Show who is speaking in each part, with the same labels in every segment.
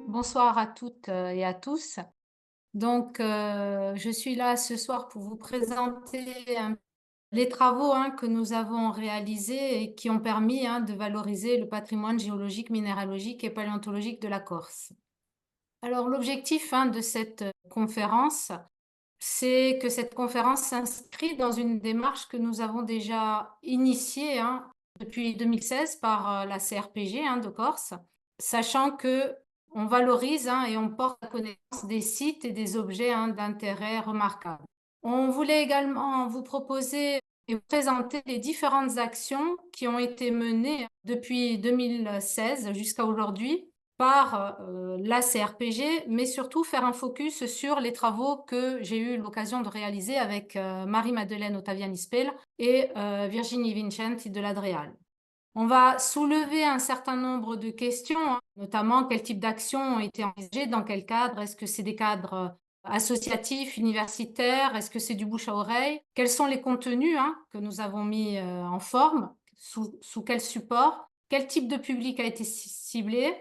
Speaker 1: Bonsoir à toutes et à tous. Je suis là ce soir pour vous présenter les travaux que nous avons réalisés et qui ont permis de valoriser le patrimoine géologique, minéralogique et paléontologique de la Corse. Alors, l'objectif de cette conférence, c'est que cette conférence s'inscrit dans une démarche que nous avons déjà initiée depuis 2016 par la CRPG de Corse, sachant que on valorise et on porte la connaissance des sites et des objets d'intérêt remarquable. On voulait également vous proposer et vous présenter les différentes actions qui ont été menées depuis 2016 jusqu'à aujourd'hui par la CRPG, mais surtout faire un focus sur les travaux que j'ai eu l'occasion de réaliser avec Marie-Madeleine Ottaviani-Spel et Virginie Vincenti de l'Adréal. On va soulever un certain nombre de questions, notamment quel type d'actions ont été envisagées, dans quel cadre, est-ce que c'est des cadres associatifs, universitaires, est-ce que c'est du bouche à oreille, quels sont les contenus que nous avons mis en forme, sous quel support, quel type de public a été ciblé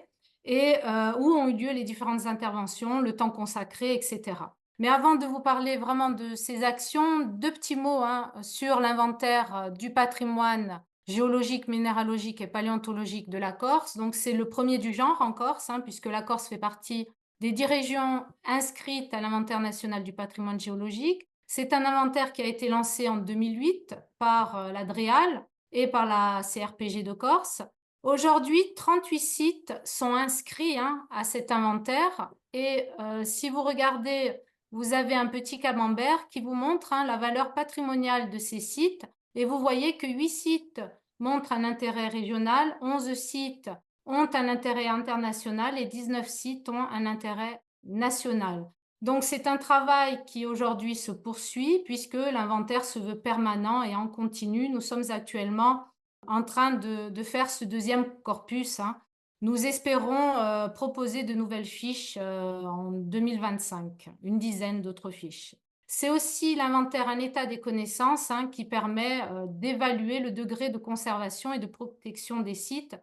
Speaker 1: et où ont eu lieu les différentes interventions, le temps consacré, etc. Mais avant de vous parler vraiment de ces actions, deux petits mots sur l'inventaire du patrimoine géologique, minéralogique et paléontologique de la Corse. Donc, c'est le premier du genre en Corse, puisque la Corse fait partie des 10 régions inscrites à l'inventaire national du patrimoine géologique. C'est un inventaire qui a été lancé en 2008 par l'Adréal et par la CRPG de Corse. Aujourd'hui, 38 sites sont inscrits à cet inventaire et si vous regardez, vous avez un petit camembert qui vous montre la valeur patrimoniale de ces sites et vous voyez que 8 sites montrent un intérêt régional, 11 sites ont un intérêt international et 19 sites ont un intérêt national. Donc c'est un travail qui aujourd'hui se poursuit puisque l'inventaire se veut permanent et en continu. Nous sommes actuellement en train de faire ce deuxième corpus. Nous espérons proposer de nouvelles fiches en 2025, une dizaine d'autres fiches. C'est aussi l'inventaire en état des connaissances qui permet d'évaluer le degré de conservation et de protection des sites,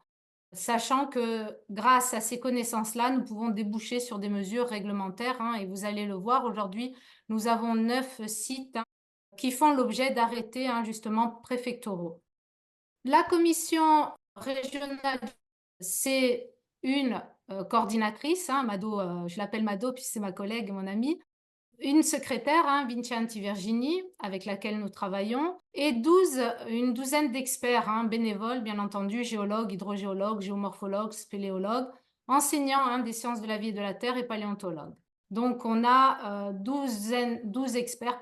Speaker 1: sachant que grâce à ces connaissances-là, nous pouvons déboucher sur des mesures réglementaires. Et vous allez le voir, aujourd'hui, nous avons 9 sites qui font l'objet d'arrêtés justement préfectoraux. La commission régionale, c'est une coordinatrice, Mado, je l'appelle Mado puis c'est ma collègue, mon amie, une secrétaire, Vincenti Virginie, avec laquelle nous travaillons, et une douzaine d'experts bénévoles, bien entendu, géologues, hydrogéologues, géomorphologues, spéléologues, enseignants des sciences de la vie et de la terre et paléontologues. Donc, on a 12 experts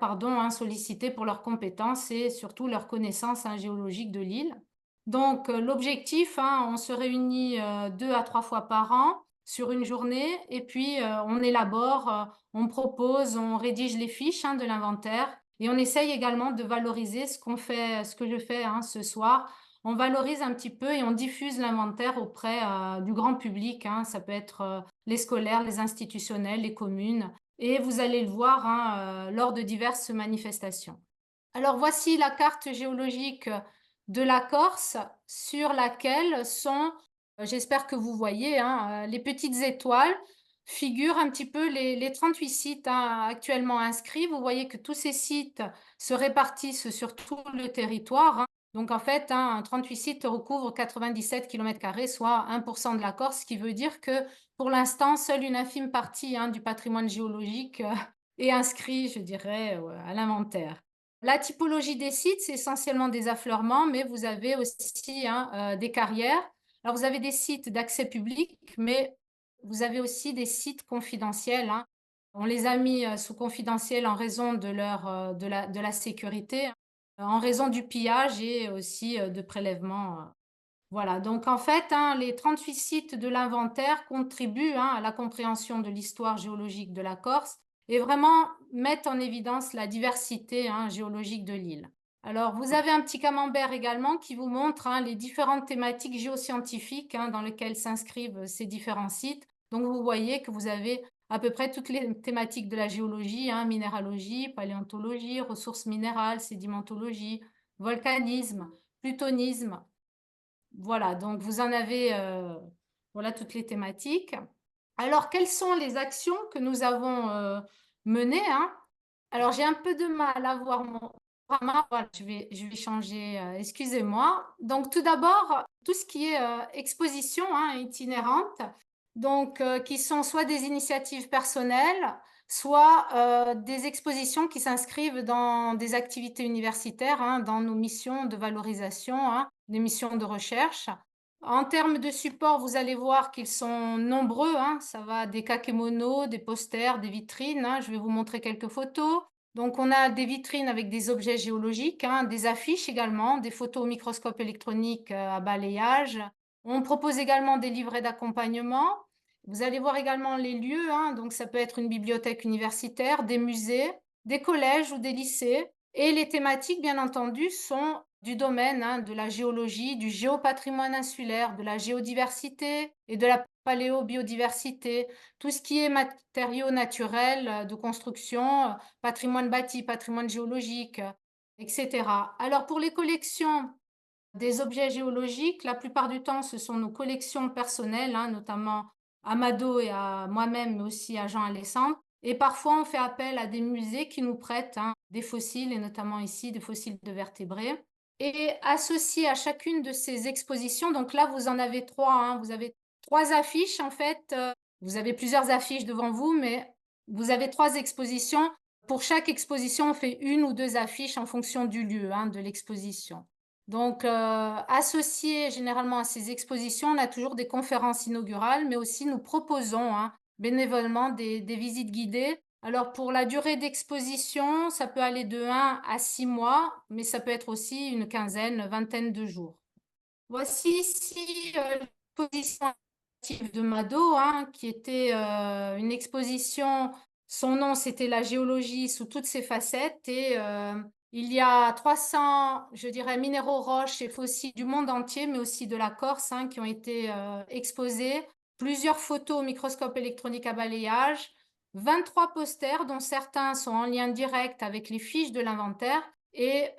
Speaker 1: sollicités pour leurs compétences et surtout leurs connaissances géologiques de l'île. Donc, l'objectif, on se réunit 2 à 3 fois par an sur une journée et puis on élabore, on propose, on rédige les fiches de l'inventaire et on essaye également de valoriser ce que je fais ce soir. On valorise un petit peu et on diffuse l'inventaire auprès du grand public. Ça peut être les scolaires, les institutionnels, les communes. Et vous allez le voir lors de diverses manifestations. Alors voici la carte géologique de la Corse sur laquelle sont, j'espère que vous voyez, les petites étoiles figurent un petit peu les 38 sites actuellement inscrits. Vous voyez que tous ces sites se répartissent sur tout le territoire. Donc en fait, 38 sites recouvrent 97 km², soit 1% de la Corse, ce qui veut dire que pour l'instant, seule une infime partie du patrimoine géologique est inscrit, je dirais, à l'inventaire. La typologie des sites, c'est essentiellement des affleurements, mais vous avez aussi des carrières. Alors, vous avez des sites d'accès public, mais vous avez aussi des sites confidentiels. On les a mis sous confidentiel en raison de la sécurité, en raison du pillage et aussi de prélèvements. Voilà, donc en fait, les 38 sites de l'inventaire contribuent à la compréhension de l'histoire géologique de la Corse et vraiment mettent en évidence la diversité géologique de l'île. Alors, vous avez un petit camembert également qui vous montre les différentes thématiques géoscientifiques dans lesquelles s'inscrivent ces différents sites. Donc, vous voyez que vous avez à peu près toutes les thématiques de la géologie, hein, minéralogie, paléontologie, ressources minérales, sédimentologie, volcanisme, plutonisme. Voilà, donc vous en avez voilà toutes les thématiques. Alors, quelles sont les actions que nous avons menées, hein? Alors, j'ai un peu de mal à voir mon programme. Voilà, je vais changer, excusez-moi. Donc, tout d'abord, tout ce qui est exposition, hein, itinérante, donc qui sont soit des initiatives personnelles, soit des expositions qui s'inscrivent dans des activités universitaires, hein, dans nos missions de valorisation, hein, des missions de recherche. En termes de support, vous allez voir qu'ils sont nombreux, hein. Ça va des kakémonos, des posters, des vitrines, hein. Je vais vous montrer quelques photos. Donc, on a des vitrines avec des objets géologiques, hein, des affiches également, des photos au microscope électronique à balayage. On propose également des livrets d'accompagnement. Vous allez voir également les lieux, hein. Donc, ça peut être une bibliothèque universitaire, des musées, des collèges ou des lycées. Et les thématiques, bien entendu, sont du domaine, hein, de la géologie, du géopatrimoine insulaire, de la géodiversité et de la paléobiodiversité, tout ce qui est matériaux naturels de construction, patrimoine bâti, patrimoine géologique, etc. Alors pour les collections des objets géologiques, la plupart du temps, ce sont nos collections personnelles, hein, notamment à Mado et à moi-même, mais aussi à Jean Alessandre. Et parfois, on fait appel à des musées qui nous prêtent, hein, des fossiles, et notamment ici des fossiles de vertébrés. Et associé à chacune de ces expositions, donc là, vous en avez trois, hein, vous avez trois affiches en fait. Vous avez plusieurs affiches devant vous, mais vous avez trois expositions. Pour chaque exposition, on fait une ou deux affiches en fonction du lieu, hein, de l'exposition. Donc, associé généralement à ces expositions, on a toujours des conférences inaugurales, mais aussi nous proposons, hein, bénévolement des visites guidées. Alors, pour la durée d'exposition, ça peut aller de 1 à 6 mois, mais ça peut être aussi une quinzaine, vingtaine de jours. Voici ici l'exposition de Mado, hein, qui était une exposition, son nom c'était la géologie sous toutes ses facettes et il y a 300, je dirais, minéraux, roches et fossiles du monde entier, mais aussi de la Corse, hein, qui ont été exposés, plusieurs photos au microscope électronique à balayage, 23 posters dont certains sont en lien direct avec les fiches de l'inventaire et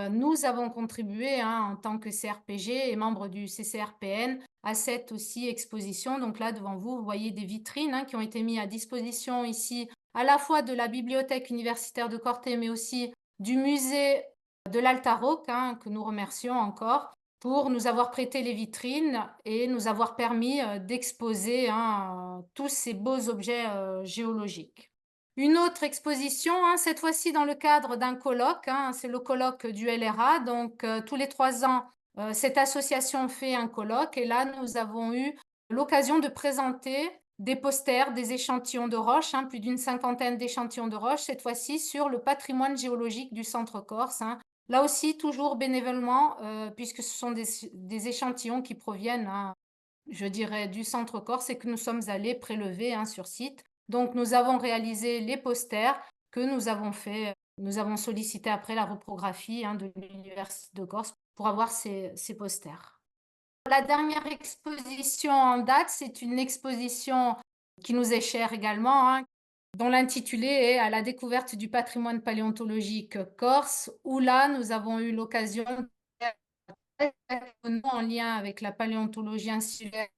Speaker 1: nous avons contribué, hein, en tant que CRPG et membre du CCRPN à cette aussi exposition. Donc là, devant vous, vous voyez des vitrines, hein, qui ont été mises à disposition ici, à la fois de la bibliothèque universitaire de Corté, mais aussi du musée de l'Altaroc, hein, que nous remercions encore pour nous avoir prêté les vitrines et nous avoir permis d'exposer, hein, tous ces beaux objets géologiques. Une autre exposition, hein, cette fois-ci dans le cadre d'un colloque, hein, c'est le colloque du LRA. Donc, tous les 3 ans, cette association fait un colloque et là, nous avons eu l'occasion de présenter des posters, des échantillons de roches, hein, plus d'une cinquantaine d'échantillons de roches, cette fois-ci sur le patrimoine géologique du Centre Corse, hein. Là aussi, toujours bénévolement, puisque ce sont des échantillons qui proviennent, hein, je dirais, du Centre Corse et que nous sommes allés prélever, hein, sur site. Donc, nous avons réalisé les posters que nous avons fait. Nous avons sollicité après la reprographie, hein, de l'Université de Corse pour avoir ces posters. La dernière exposition en date, c'est une exposition qui nous est chère également, hein, dont l'intitulé est À la découverte du patrimoine paléontologique corse, où là, nous avons eu l'occasion en lien avec la paléontologie insulaire,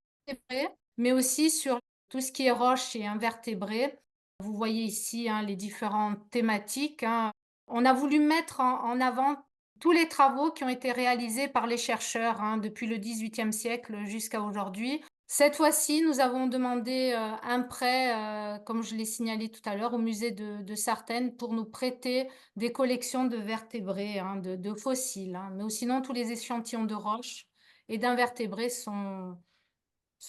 Speaker 1: mais aussi sur tout ce qui est roches et invertébrés. Vous voyez ici, hein, les différentes thématiques, hein. On a voulu mettre en avant tous les travaux qui ont été réalisés par les chercheurs, hein, depuis le XVIIIe siècle jusqu'à aujourd'hui. Cette fois-ci, nous avons demandé un prêt, comme je l'ai signalé tout à l'heure, au musée de Sartène pour nous prêter des collections de vertébrés, hein, de fossiles, hein. Mais sinon, tous les échantillons de roches et d'invertébrés sont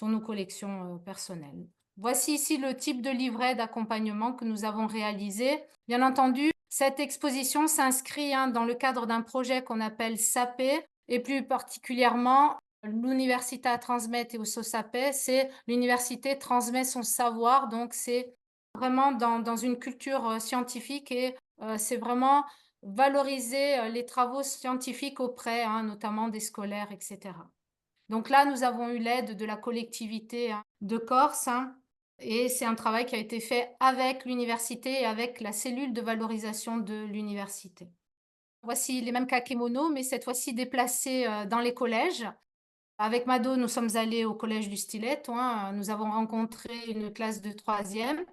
Speaker 1: nos collections personnelles. Voici ici le type de livret d'accompagnement que nous avons réalisé. Bien entendu, cette exposition s'inscrit, hein, dans le cadre d'un projet qu'on appelle SAPE et plus particulièrement l'Università Transmet au SOSAPE, c'est l'université transmet son savoir, donc c'est vraiment dans une culture scientifique et c'est vraiment valoriser les travaux scientifiques auprès, hein, notamment des scolaires, etc. Donc là, nous avons eu l'aide de la collectivité, hein, de Corse, hein, Et c'est un travail qui a été fait avec l'université et avec la cellule de valorisation de l'université. Voici les mêmes kakémonos, mais cette fois-ci déplacés, dans les collèges. Avec Mado, nous sommes allés au collège du Styletto, hein, nous avons rencontré une classe de troisième.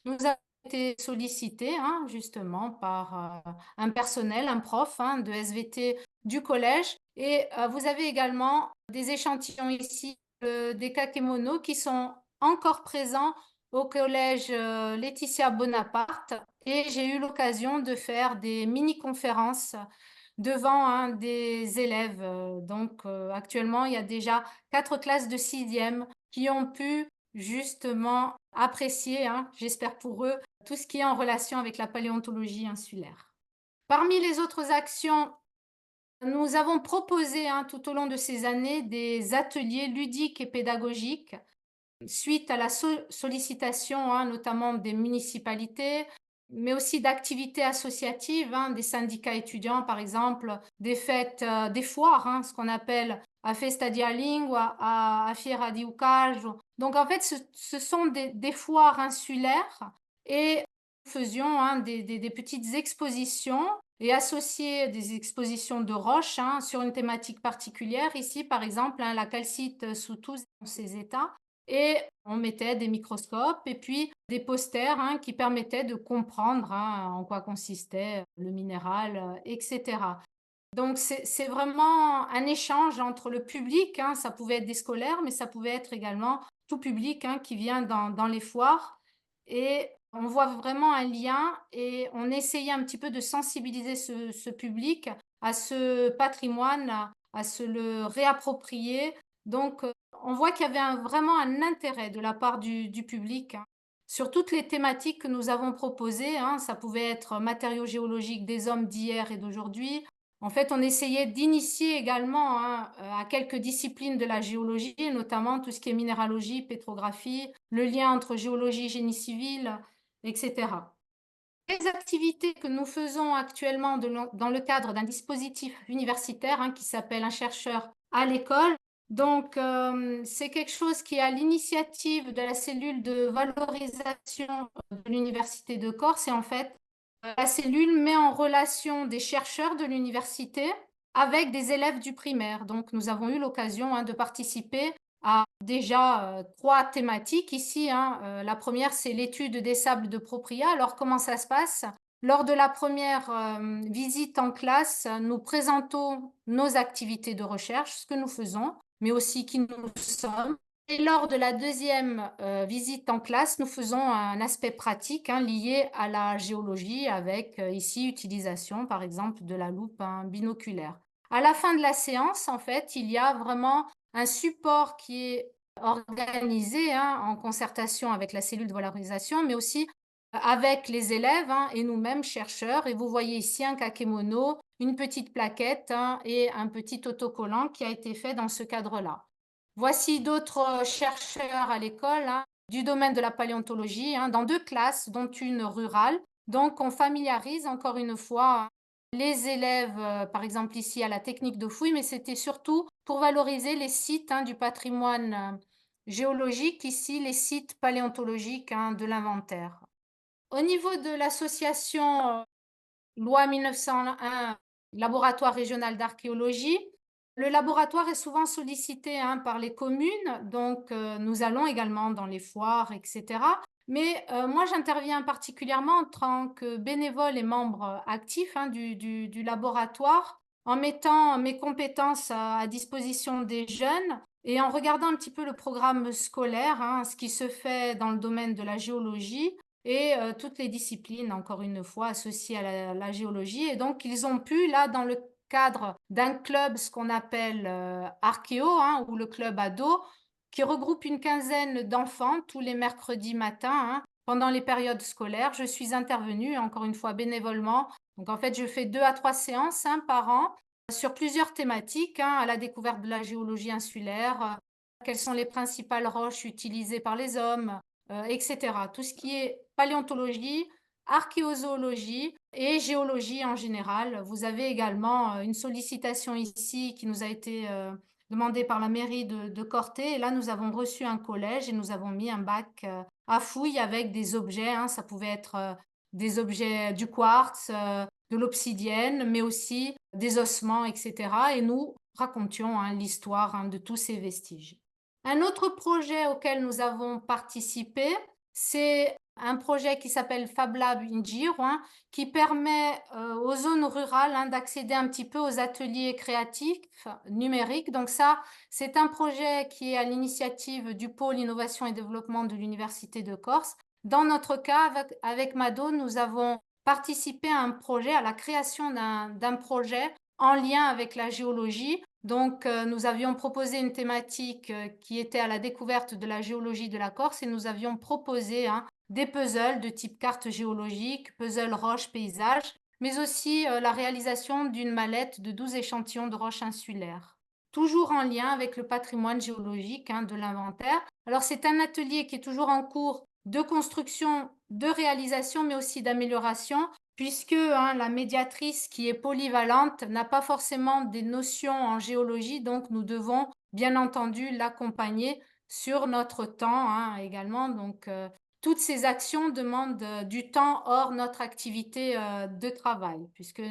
Speaker 1: Nous avons été sollicités, hein, justement, par un personnel, un prof, hein, de SVT du collège. Et vous avez également des échantillons ici, des kakémonos qui sont encore présents au collège Laetitia Bonaparte. Et j'ai eu l'occasion de faire des mini-conférences devant des élèves. Donc, actuellement, il y a déjà 4 classes de sixième qui ont pu justement apprécier, hein, j'espère pour eux, tout ce qui est en relation avec la paléontologie insulaire. Parmi les autres actions, nous avons proposé, hein, tout au long de ces années, des ateliers ludiques et pédagogiques suite à la sollicitation, hein, notamment des municipalités, mais aussi d'activités associatives, hein, des syndicats étudiants, par exemple, des fêtes, des foires, hein, ce qu'on appelle a festa di lingua, a fiera di Uccajo. Donc, en fait, ce sont des foires insulaires et nous faisions, hein, des petites expositions et associer des expositions de roches, hein, sur une thématique particulière. Ici, par exemple, hein, la calcite sous tous ses états. Et on mettait des microscopes et puis des posters, hein, qui permettaient de comprendre, hein, en quoi consistait le minéral, et cetera. Donc c'est vraiment un échange entre le public, hein, ça pouvait être des scolaires, mais ça pouvait être également tout public, hein, qui vient dans les foires et on voit vraiment un lien et on essayait un petit peu de sensibiliser ce public à ce patrimoine, à se le réapproprier. Donc, on voit qu'il y avait vraiment un intérêt de la part du public, hein, sur toutes les thématiques que nous avons proposées, hein. Ça pouvait être matériaux géologiques des hommes d'hier et d'aujourd'hui, en fait, on essayait d'initier également, hein, à quelques disciplines de la géologie, notamment tout ce qui est minéralogie, pétrographie, le lien entre géologie, génie civil, et cetera. Les activités que nous faisons actuellement dans le cadre d'un dispositif universitaire, hein, qui s'appelle Un chercheur à l'école. Donc, c'est quelque chose qui est à l'initiative de la cellule de valorisation de l'université de Corse et en fait, la cellule met en relation des chercheurs de l'université avec des élèves du primaire. Donc, nous avons eu l'occasion, hein, de participer à déjà 3 thématiques ici, hein. La première, c'est l'étude des sables de Propria. Alors, comment ça se passe? Lors de la première visite en classe, nous présentons nos activités de recherche, ce que nous faisons, mais aussi qui nous sommes. Et lors de la deuxième visite en classe, nous faisons un aspect pratique, hein, lié à la géologie avec ici utilisation par exemple de la loupe, hein, binoculaire. À la fin de la séance, en fait, il y a vraiment un support qui est organisé, hein, en concertation avec la cellule de valorisation, mais aussi avec les élèves, hein, et nous-mêmes chercheurs. Et vous voyez ici un kakémono, une petite plaquette, hein, et un petit autocollant qui a été fait dans ce cadre-là. Voici d'autres chercheurs à l'école, hein, du domaine de la paléontologie, hein, dans 2 classes, dont une rurale. Donc, on familiarise encore une fois les élèves, par exemple ici à la technique de fouille, mais c'était surtout pour valoriser les sites, hein, du patrimoine géologique, ici les sites paléontologiques, hein, de l'inventaire. Au niveau de l'association loi 1901, laboratoire régional d'archéologie. Le laboratoire est souvent sollicité, hein, par les communes, donc nous allons également dans les foires, etc. Mais moi, j'interviens particulièrement en tant que bénévole et membre actif, hein, du laboratoire, en mettant mes compétences à disposition des jeunes et en regardant un petit peu le programme scolaire, hein, ce qui se fait dans le domaine de la géologie et toutes les disciplines, encore une fois, associées à la géologie. Et donc, ils ont pu, là, dans le cadre d'un club, ce qu'on appelle Archéo, hein, ou le club ado, qui regroupe une quinzaine d'enfants tous les mercredis matins, hein, pendant les périodes scolaires. Je suis intervenue, encore une fois, bénévolement. Donc, en fait, je fais 2 à 3 séances, hein, par an sur plusieurs thématiques, hein, à la découverte de la géologie insulaire, quelles sont les principales roches utilisées par les hommes, etc. Tout ce qui est paléontologie, archéozoologie et géologie en général. Vous avez également une sollicitation ici qui nous a été demandée par la mairie de Corté. Et là, nous avons reçu un collège et nous avons mis un bac à fouille avec des objets, hein, ça pouvait être des objets du quartz, de l'obsidienne, mais aussi des ossements, etc. Et nous racontions hein, l'histoire hein, de tous ces vestiges. Un autre projet auquel nous avons participé, c'est un projet qui s'appelle Fab Lab in Giro, hein, qui permet aux zones rurales hein, d'accéder un petit peu aux ateliers créatifs numériques. Donc ça, c'est un projet qui est à l'initiative du pôle innovation et développement de l'Université de Corse. Dans notre cas, avec Mado, nous avons participé à un projet, à la création d'un projet en lien avec la géologie. Donc, nous avions proposé une thématique qui était à la découverte de la géologie de la Corse et nous avions proposé hein, des puzzles de type carte géologique, puzzle roche, paysage, mais aussi la réalisation d'une mallette de 12 échantillons de roches insulaires. Toujours en lien avec le patrimoine géologique hein, de l'inventaire. Alors, c'est un atelier qui est toujours en cours de construction, de réalisation, mais aussi d'amélioration, puisque hein, la médiatrice qui est polyvalente n'a pas forcément des notions en géologie, donc nous devons bien entendu l'accompagner sur notre temps hein, également. Donc, toutes ces actions demandent du temps hors notre activité de travail, puisque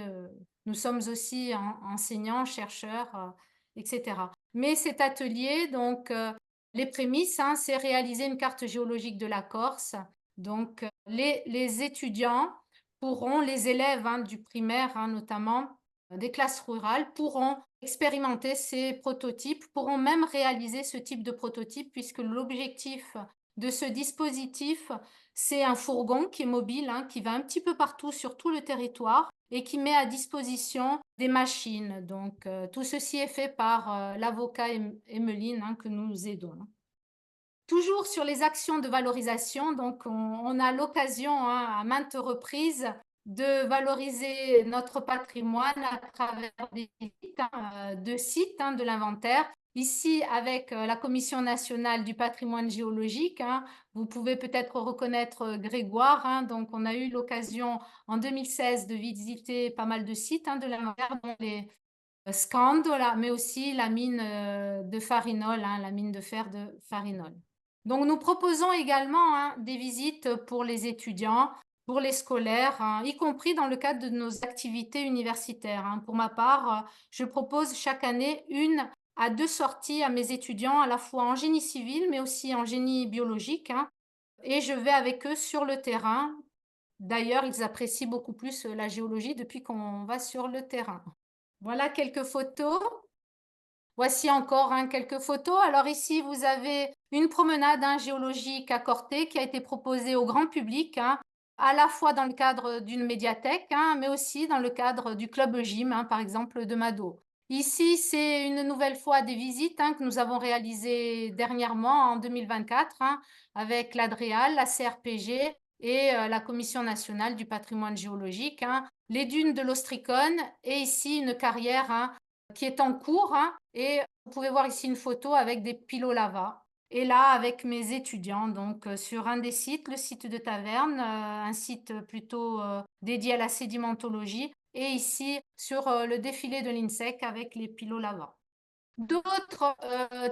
Speaker 1: nous sommes aussi enseignants, chercheurs, etc. Mais cet atelier, donc, les prémices, hein, c'est réaliser une carte géologique de la Corse. Donc, les étudiants pourront, les élèves hein, du primaire hein, notamment, des classes rurales, pourront expérimenter ces prototypes, pourront même réaliser ce type de prototype, puisque l'objectif de ce dispositif, c'est un fourgon qui est mobile, hein, qui va un petit peu partout sur tout le territoire et qui met à disposition des machines. Donc, tout ceci est fait par l'avocat Emmeline hein, que nous aidons. Toujours sur les actions de valorisation, donc on a l'occasion hein, à maintes reprises de valoriser notre patrimoine à travers des visites de sites hein, de l'inventaire. Ici, avec la Commission nationale du patrimoine géologique, hein, vous pouvez peut-être reconnaître Grégoire. Hein, donc, on a eu l'occasion en 2016 de visiter pas mal de sites hein, de l'inventaire, dont les Scandola, mais aussi la mine de Farinol, hein, la mine de fer de Farinol. Donc, nous proposons également hein, des visites pour les étudiants, pour les scolaires, hein, y compris dans le cadre de nos activités universitaires. Hein. Pour ma part, je propose chaque année 1 à 2 sorties à mes étudiants, à la fois en génie civil, mais aussi en génie biologique. Hein, et je vais avec eux sur le terrain. D'ailleurs, ils apprécient beaucoup plus la géologie depuis qu'on va sur le terrain. Voilà quelques photos. Voici encore hein, quelques photos. Alors ici, vous avez une promenade hein, géologique à Corté qui a été proposée au grand public, hein, à la fois dans le cadre d'une médiathèque, hein, mais aussi dans le cadre du club gym, hein, par exemple, de Mado. Ici, c'est une nouvelle fois des visites hein, que nous avons réalisées dernièrement en 2024 hein, avec l'ADREAL, la CRPG et la Commission nationale du patrimoine géologique, hein, les dunes de l'Ostricone et ici une carrière hein, qui est en cours. Hein, et vous pouvez voir ici une photo avec des pilots lava. Et là, avec mes étudiants, donc sur un des sites, le site de Taverne, un site plutôt dédié à la sédimentologie, et ici sur le défilé de l'INSEC avec les pilots lava. D'autres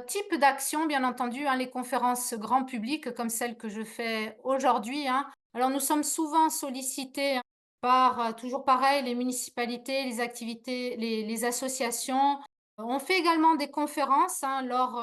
Speaker 1: types d'actions, bien entendu, hein, les conférences grand public comme celle que je fais aujourd'hui. Hein. Alors, nous sommes souvent sollicités hein, par, toujours pareil, les municipalités, les activités, les associations. On fait également des conférences hein, lors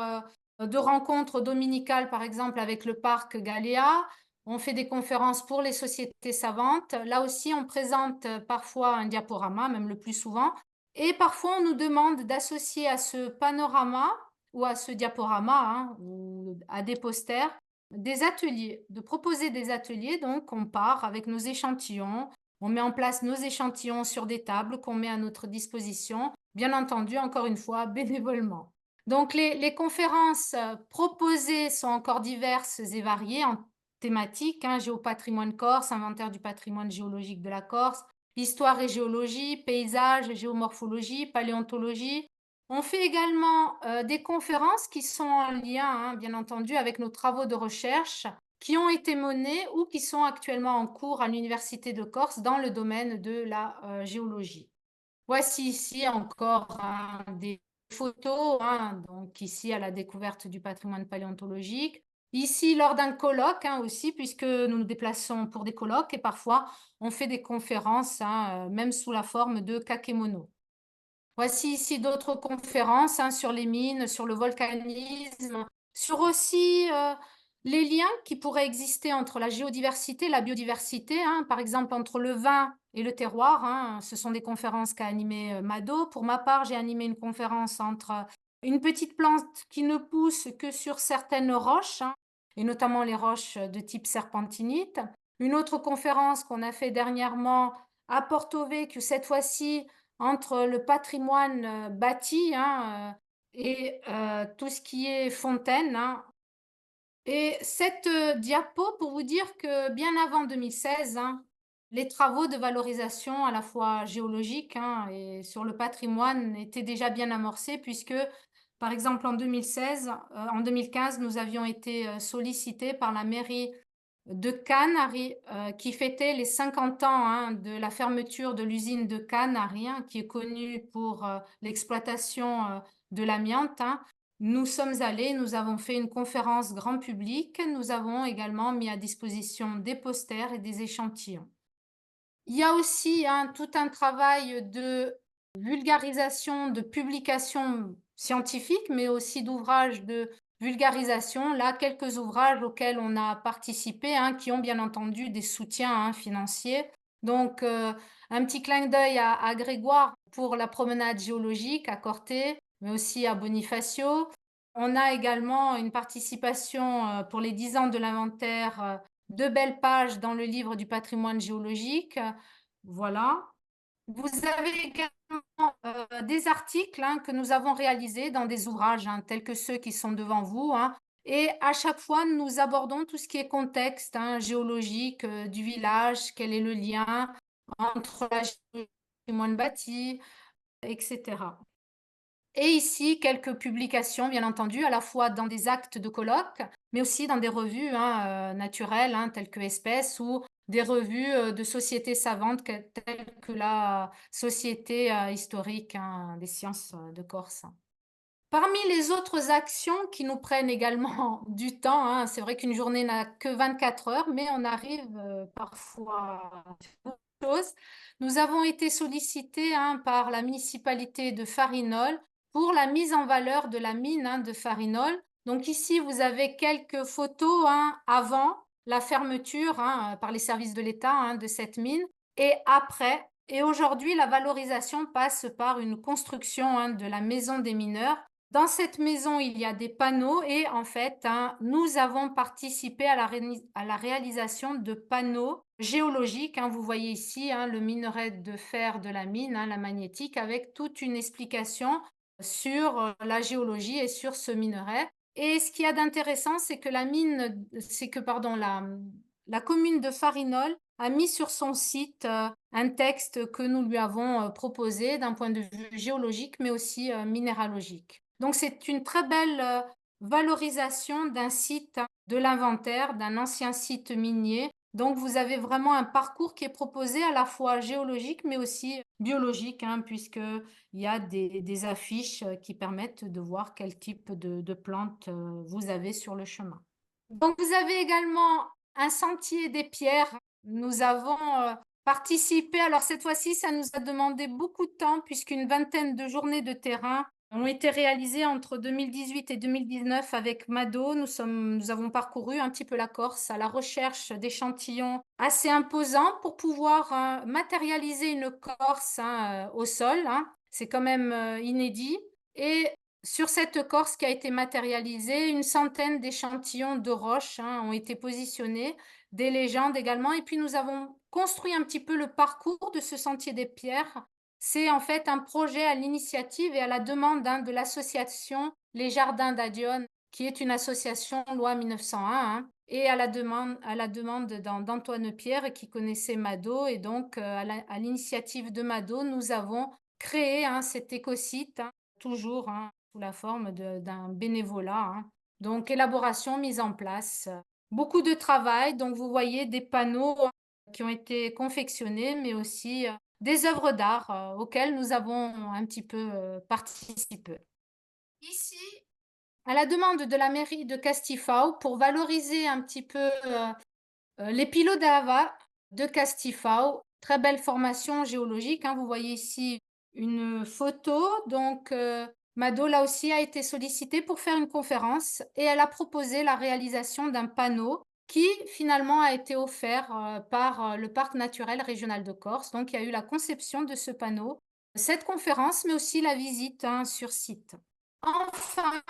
Speaker 1: de rencontres dominicales, par exemple, avec le parc Galéa. On fait des conférences pour les sociétés savantes. Là aussi, on présente parfois un diaporama, même le plus souvent. Et parfois, on nous demande d'associer à ce panorama ou à ce diaporama hein, ou à des posters des ateliers, de proposer des ateliers. Donc, on part avec nos échantillons, on met en place nos échantillons sur des tables qu'on met à notre disposition, bien entendu, encore une fois, bénévolement. Donc, les conférences proposées sont encore diverses et variées en thématiques, hein, géopatrimoine corse, inventaire du patrimoine géologique de la Corse, histoire et géologie, paysage, géomorphologie, paléontologie. On fait également des conférences qui sont en lien, hein, bien entendu, avec nos travaux de recherche qui ont été menés ou qui sont actuellement en cours à l'Université de Corse dans le domaine de la géologie. Voici ici encore hein, des photos, hein, donc ici à la découverte du patrimoine paléontologique. Ici, lors d'un colloque hein, aussi, puisque nous nous déplaçons pour des colloques et parfois on fait des conférences, hein, même sous la forme de kakémono. Voici ici d'autres conférences hein, sur les mines, sur le volcanisme, sur aussi les liens qui pourraient exister entre la géodiversité et la biodiversité, hein, par exemple entre le vin et le terroir. Hein. Ce sont des conférences qu'a animé Mado. Pour ma part, j'ai animé une conférence entre une petite plante qui ne pousse que sur certaines roches, hein, et notamment les roches de type serpentinite. Une autre conférence qu'on a fait dernièrement à Porto Vecchio, cette fois-ci entre le patrimoine bâti hein, et tout ce qui est fontaine. Hein. Et cette diapo, pour vous dire que bien avant 2016, hein, les travaux de valorisation à la fois géologique hein, et sur le patrimoine étaient déjà bien amorcés puisque, par exemple, en 2016, en 2015, nous avions été sollicités par la mairie de Cannes, qui fêtait les 50 ans hein, de la fermeture de l'usine de Cannes, hein, qui est connue pour l'exploitation de l'amiante. Hein. Nous sommes allés, nous avons fait une conférence grand public, nous avons également mis à disposition des posters et des échantillons. Il y a aussi hein, tout un travail de vulgarisation, de publication scientifique, mais aussi d'ouvrages de vulgarisation. Là, quelques ouvrages auxquels on a participé, hein, qui ont bien entendu des soutiens hein, financiers. Donc, un petit clin d'œil à Grégoire pour la promenade géologique à Corté, mais aussi à Bonifacio. On a également une participation pour les 10 ans de l'inventaire, 2 belles pages dans le livre du patrimoine géologique. Voilà. Vous avez également des articles hein, que nous avons réalisés dans des ouvrages hein, tels que ceux qui sont devant vous. Hein. Et à chaque fois, nous abordons tout ce qui est contexte hein, géologique du village, quel est le lien entre la géologie et le patrimoine bâti, etc. Et ici, quelques publications, bien entendu, à la fois dans des actes de colloque, mais aussi dans des revues hein, naturelles, hein, telles que Espèces, ou des revues de sociétés savantes telles que la Société historique hein, des sciences de Corse. Parmi les autres actions qui nous prennent également du temps, hein, c'est vrai qu'une journée n'a que 24 heures, mais on arrive parfois à faire beaucoup de choses. Nous avons été sollicités hein, par la municipalité de Farinol pour la mise en valeur de la mine hein, de Farinol. Donc ici, vous avez quelques photos hein, avant la fermeture hein, par les services de l'État hein, de cette mine et après. Et aujourd'hui, la valorisation passe par une construction hein, de la maison des mineurs. Dans cette maison, il y a des panneaux et en fait, hein, nous avons participé à la réalisation de panneaux géologiques. Hein. Vous voyez ici hein, le minerai de fer de la mine, hein, la magnétique, avec toute une explication sur la géologie et sur ce minerai. Et ce qu'il y a d'intéressant, c'est que pardon, la commune de Farinol a mis sur son site un texte que nous lui avons proposé d'un point de vue géologique, mais aussi minéralogique. Donc, c'est une très belle valorisation d'un site de l'inventaire, d'un ancien site minier. Donc, vous avez vraiment un parcours qui est proposé à la fois géologique, mais aussi biologique, hein, puisqu'il y a des affiches qui permettent de voir quel type de plantes vous avez sur le chemin. Donc, vous avez également un sentier des pierres. Nous avons participé. Alors, cette fois-ci, ça nous a demandé beaucoup de temps puisqu'une vingtaine de journées de terrain ont été réalisées entre 2018 et 2019 avec Mado. Nous avons parcouru un petit peu la Corse à la recherche d'échantillons assez imposants pour pouvoir matérialiser une Corse hein, au sol. Hein. C'est quand même inédit. Et sur cette Corse qui a été matérialisée, une centaine d'échantillons de roches hein, ont été positionnés, des légendes également. Et puis nous avons construit un petit peu le parcours de ce sentier des pierres. C'est en fait un projet à l'initiative et à la demande hein, de l'association Les Jardins d'Adione, qui est une association loi 1901, hein, et à la demande d'Antoine Pierre qui connaissait Mado. Et donc, à l'initiative de Mado, nous avons créé hein, cet écosite, hein, toujours hein, sous la forme d'un bénévolat. Hein. Donc, élaboration, mise en place. Beaucoup de travail. Donc, vous voyez des panneaux qui ont été confectionnés, mais aussi des œuvres d'art auxquelles nous avons un petit peu participé. Ici, à la demande de la mairie de Castifao pour valoriser un petit peu, les pilotes d'Ava de Castifao. Très belle formation géologique, hein. Vous voyez ici une photo. Donc, Mado, là aussi, a été sollicitée pour faire une conférence et elle a proposé la réalisation d'un panneau qui, finalement, a été offert, par, le parc naturel régional de Corse. Donc, il y a eu la conception de ce panneau, cette conférence, mais aussi la visite, hein, sur site. Enfin,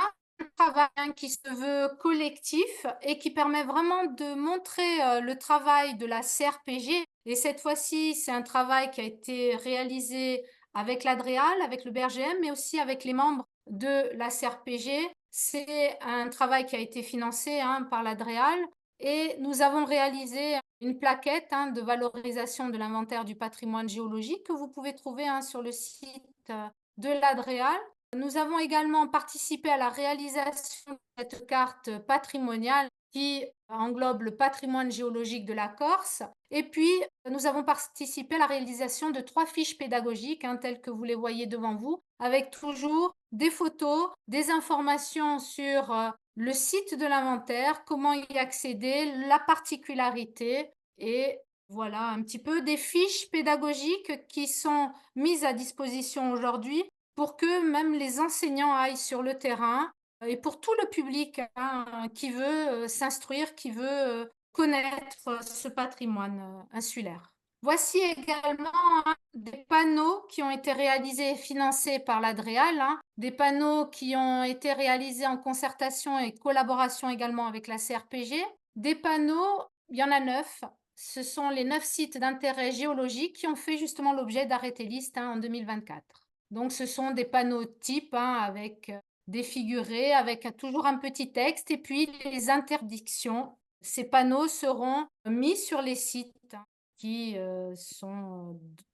Speaker 1: un travail, hein, qui se veut collectif et qui permet vraiment de montrer, le travail de la CRPG. Et cette fois-ci, c'est un travail qui a été réalisé avec l'Adréal, avec le BRGM, mais aussi avec les membres de la CRPG. C'est un travail qui a été financé, hein, par l'Adréal et nous avons réalisé une plaquette, hein, de valorisation de l'inventaire du patrimoine géologique que vous pouvez trouver, hein, sur le site, de l'Adréal. Nous avons également participé à la réalisation de cette carte patrimoniale qui englobe le patrimoine géologique de la Corse. Et puis, nous avons participé à la réalisation de 3 fiches pédagogiques, hein, telles que vous les voyez devant vous, avec toujours des photos, des informations sur le site de l'inventaire, comment y accéder, la particularité et voilà un petit peu des fiches pédagogiques qui sont mises à disposition aujourd'hui pour que même les enseignants aillent sur le terrain et pour tout le public, hein, qui veut, s'instruire, qui veut, connaître, ce patrimoine, insulaire. Voici également, hein, des panneaux qui ont été réalisés et financés par l'Adréal, hein, des panneaux qui ont été réalisés en concertation et collaboration également avec la CRPG. Des panneaux, il y en a 9. Ce sont les 9 sites d'intérêt géologique qui ont fait justement l'objet d'arrêtés listes, hein, en 2024. Donc ce sont des panneaux types, hein, avec, des figurés, avec toujours un petit texte et puis les interdictions. Ces panneaux seront mis sur les sites, hein, qui,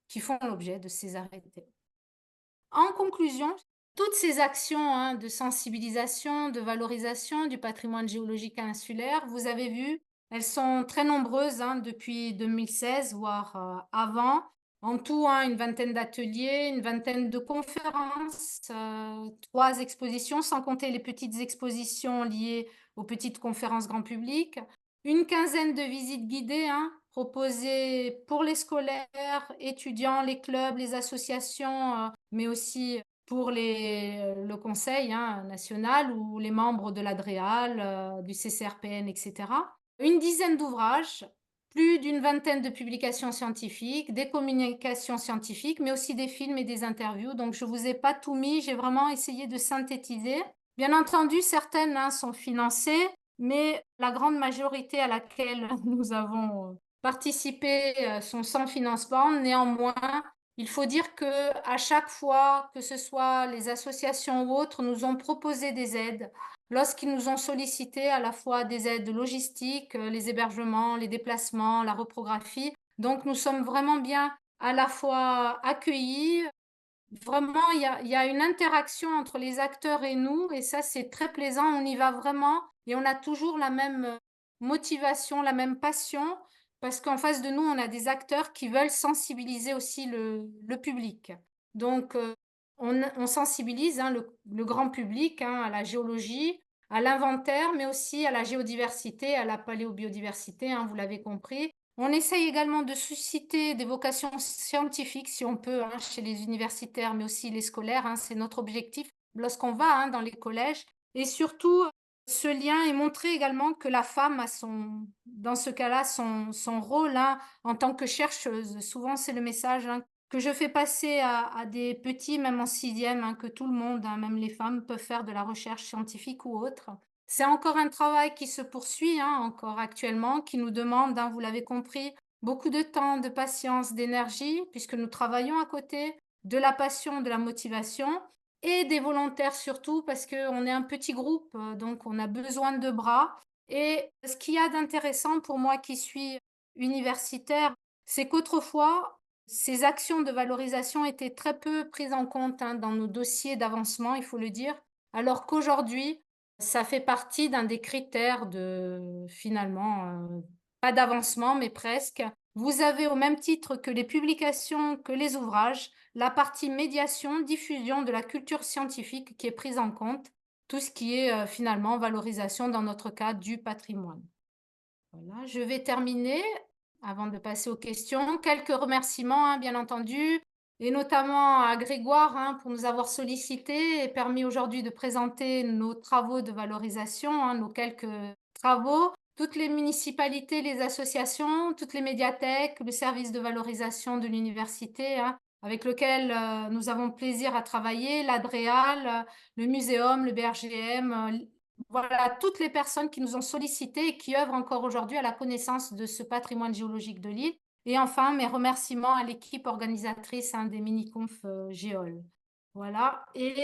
Speaker 1: qui font l'objet de ces arrêtés. En conclusion, toutes ces actions, hein, de sensibilisation, de valorisation du patrimoine géologique insulaire, vous avez vu, elles sont très nombreuses, hein, depuis 2016, voire avant. En tout, hein, une vingtaine d'ateliers, une vingtaine de conférences, 3 expositions, sans compter les petites expositions liées aux petites conférences grand public. Une quinzaine de visites guidées, hein, proposées pour les scolaires, étudiants, les clubs, les associations, mais aussi pour le conseil, hein, national ou les membres de l'Adréal, du CCRPN, etc. Une dizaine d'ouvrages, plus d'une vingtaine de publications scientifiques, des communications scientifiques, mais aussi des films et des interviews. Donc, je ne vous ai pas tout mis, j'ai vraiment essayé de synthétiser. Bien entendu, certaines, hein, sont financées, mais la grande majorité à laquelle nous avons participé sont sans financement. Néanmoins, il faut dire que à chaque fois, que ce soit les associations ou autres, nous ont proposé des aides. Lorsqu'ils nous ont sollicité à la fois des aides logistiques, les hébergements, les déplacements, la reprographie. Donc, nous sommes vraiment bien à la fois accueillis. Vraiment, il y a une interaction entre les acteurs et nous, et ça, c'est très plaisant. On y va vraiment et on a toujours la même motivation, la même passion, parce qu'en face de nous, on a des acteurs qui veulent sensibiliser aussi le public. Donc, on sensibilise, hein, le grand public, hein, à la géologie, à l'inventaire, mais aussi à la géodiversité, à la paléobiodiversité, hein, vous l'avez compris. On essaye également de susciter des vocations scientifiques, si on peut, hein, chez les universitaires, mais aussi les scolaires, hein, c'est notre objectif lorsqu'on va, hein, dans les collèges. Et surtout, ce lien est montré également que la femme a dans ce cas-là, son rôle, hein, en tant que chercheuse. Souvent, c'est le message, hein, que je fais passer à des petits, même en sixième, hein, que tout le monde, hein, même les femmes, peuvent faire de la recherche scientifique ou autre. C'est encore un travail qui se poursuit, hein, encore actuellement, qui nous demande, hein, vous l'avez compris, beaucoup de temps, de patience, d'énergie, puisque nous travaillons à côté, de la passion, de la motivation et des volontaires surtout, parce qu'on est un petit groupe, donc on a besoin de bras. Et ce qu'il y a d'intéressant pour moi qui suis universitaire, c'est qu'autrefois, ces actions de valorisation étaient très peu prises en compte, hein, dans nos dossiers d'avancement, il faut le dire, alors qu'aujourd'hui, ça fait partie d'un des critères de finalement, pas d'avancement, mais presque. Vous avez au même titre que les publications, que les ouvrages, la partie médiation, diffusion de la culture scientifique qui est prise en compte. tout ce qui est finalement valorisation dans notre cas du patrimoine. Voilà, je vais terminer avant de passer aux questions. Quelques remerciements, hein, bien entendu, et notamment à Grégoire, hein, pour nous avoir sollicités et permis aujourd'hui de présenter nos travaux de valorisation, hein, nos quelques travaux. Toutes les municipalités, les associations, toutes les médiathèques, le service de valorisation de l'université, hein, avec lequel nous avons plaisir à travailler, l'Adréal, le Muséum, le BRGM, voilà, toutes les personnes qui nous ont sollicités et qui œuvrent encore aujourd'hui à la connaissance de ce patrimoine géologique de l'île. Et enfin, mes remerciements à l'équipe organisatrice, hein, des mini-conf Géol. Voilà. Et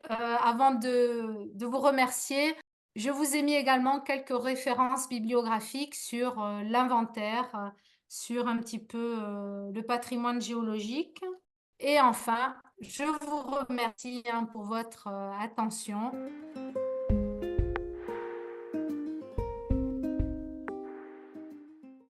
Speaker 1: avant de vous remercier, je vous ai mis également quelques références bibliographiques sur l'inventaire, sur un petit peu le patrimoine géologique. Et enfin, je vous remercie, hein, pour votre attention.